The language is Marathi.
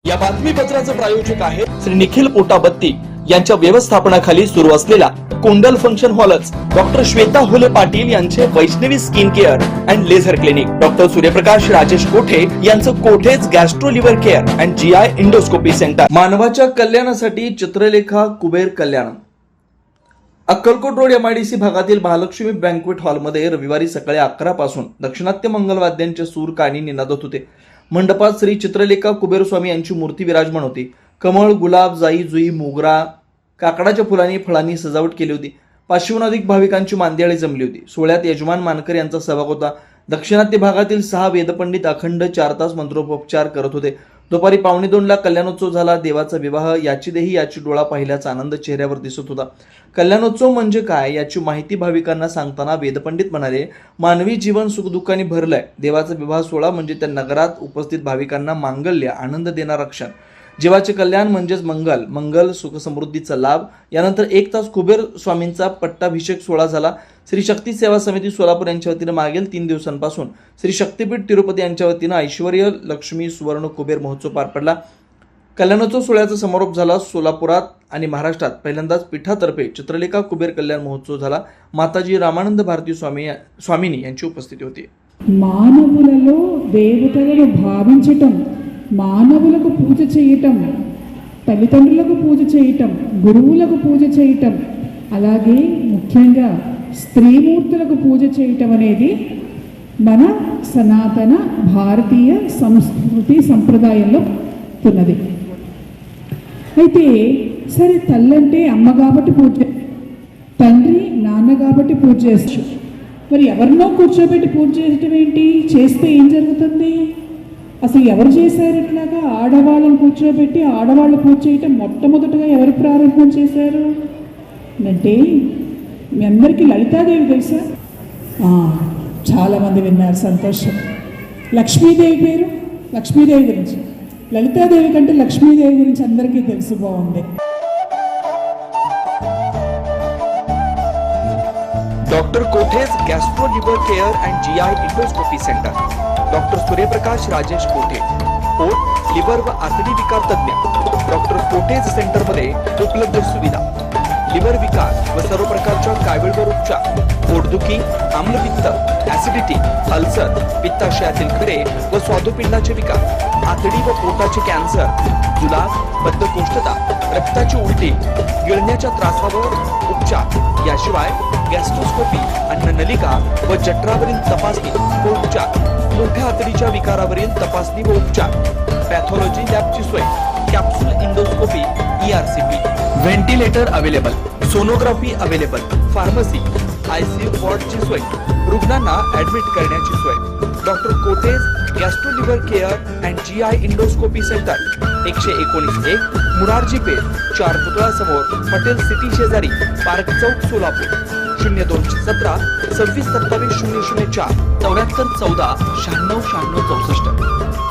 या बातमीपत्राचे प्रायोजक आहे श्री निखिल पोटाबत्ती यांच्या व्यवस्थापनाखाली सुरू असलेला कोंडल फंक्शन हॉलच डॉक्टर श्वेता होले पाटील यांचे Vaishnavi skin care and laser clinic, doctor Suryaprakash Rajesh Kothe यांचं Kothe's gastro liver care and GI endoscopy centre, मानवाच्या कल्याणासाठी चित्रलेखा कुबेर कल्याण. अक्कलकोट रोड एमआयडीसी भागातील महालक्ष्मी बँक्वेट हॉलमध्ये रविवारी सकाळी 11 पासून दक्षिणात्य मंगलवाद्यांचे सूर कानी निनादत होते. मंडपात श्री चित्रलेखा कुबेर स्वामी यांची मूर्ती विराजमान होती. कमळ, गुलाब, जाई, जुई, मोगरा, काकडाच्या फुलांनी फळांनी सजावट केली होती. 500हून अधिक भाविकांची मांदियाळी जमली होती. सोहळ्यात यजमान मानकर यांचा सहभाग होता. दक्षिणात्य भागातील 6 वेदपंडित अखंड 4 तास मंत्रोपचार करत होते. दुपारी 1:45ला कल्याणोत्सव झाला. देवाचा विवाह, याची देही याची डोळा पाहिल्याचा आनंद चेहऱ्यावर दिसत होता. कल्याणोत्सव म्हणजे काय याची माहिती भाविकांना सांगताना वेदपंडित म्हणाले, मानवी जीवन सुखदुःखाने भरलंय. देवाचा विवाह सोहळा म्हणजे त्या नगरात उपस्थित भाविकांना मांगल्य, आनंद देणारा क्षण. जीवाचे कल्याण म्हणजेच मंगल, मंगल सुख समृद्धीचा लाभ. यानंतर 1 तास कुबेर स्वामींचा पट्टाभिषेक सोहळा झाला. श्री शक्ती सेवा समिती सोलापूर यांच्या वतीनं मागील 3 दिवसांपासून श्री शक्तीपीठ तिरुपती यांच्या वतीनं ऐश्वर्य लक्ष्मी सुवर्ण कुबेर महोत्सव पार पडला. कल्याणोत्सव सोहळ्याचा समारोप झाला. सोलापुरात आणि महाराष्ट्रात पहिल्यांदाच पीठातर्फे चित्रलेखा कुबेर कल्याण महोत्सव झाला. माताजी रामानंद भारती स्वामिनी यांची उपस्थिती होती. మానవులలో దేవతలను భావించటం, మానవులకు పూజ చేయటం, తల్లిదండ్రులకు పూజ చేయటం, గురువులకు పూజ చేయటం, అలాగే ముఖ్యంగా స్త్రీమూర్తులకు పూజ చేయటం అనేది మన సనాతన భారతీయ సంస్కృతి సంప్రదాయంలో ఉన్నది. అయితే సరే, తల్లంటే అమ్మ కాబట్టి పూజ, తండ్రి నాన్న కాబట్టి పూజ చేయొచ్చు. మరి ఎవరినో కూర్చోబెట్టి పూజ చేయటం ఏంటి? చేస్తే ఏం జరుగుతుంది? అసలు ఎవరు చేశారు ఇట్లాగా? ఆడవాళ్ళని కూర్చోబెట్టి ఆడవాళ్ళు పూజ చేయటం మొట్టమొదటగా ఎవరు ప్రారంభం చేశారు అంటే, మీ అందరికీ లలితాదేవి తెలుసా? చాలామంది విన్నారు, సంతోషం. లక్ష్మీదేవి పేరు, లక్ష్మీదేవి గురించి. లలితాదేవి కంటే లక్ష్మీదేవి గురించి అందరికీ తెలుసు. బాగుంది. Doctor Kothe's gastro liver care and GI endoscopy centre, doctor Suryaprakash Rajesh कोठे, पोट, लिव्हर व आतडी विकार तज्ञ. डॉक्टर कोठेज सेंटरमध्ये उपलब्ध सुविधा: लिव्हर विकार व सर्व प्रकारच्या कावीळवर उपचार, पोटदुखी, आम्लपित्त, ऍसिडिटी, अल्सर, पित्ताशयातील खडे व स्वादुपिंडाचे विकार, आतडी व पोटाचे कॅन्सर, जुलाब, बद्धकोष्ठता, रक्ताची उलटी, गिळण्याच्या त्रासावर उपचार. याशिवाय गॅस्ट्रोस्कोपी, अन्ननलिका व जठरावरील तपासणी व उपचार, मोठ्या आतडीच्या विकारावरील तपासणी व उपचार, पॅथॉलॉजी लॅबची सोय, capsule endoscopy, ERCP, ventilator available, sonography available, pharmacy, ICU वॉर्डची सोय, रुग्णांना ऍडमिट करण्याची सोय. Doctor Kothe's gastro liver care and GI endoscopy centre, 119-1 Murarji Peth, 4 पुतळा समोर, हॉटेल सिटी शेजारी, पार्क चौक, सोलापूर. 0217 26 27 004 74 14 96 96 64.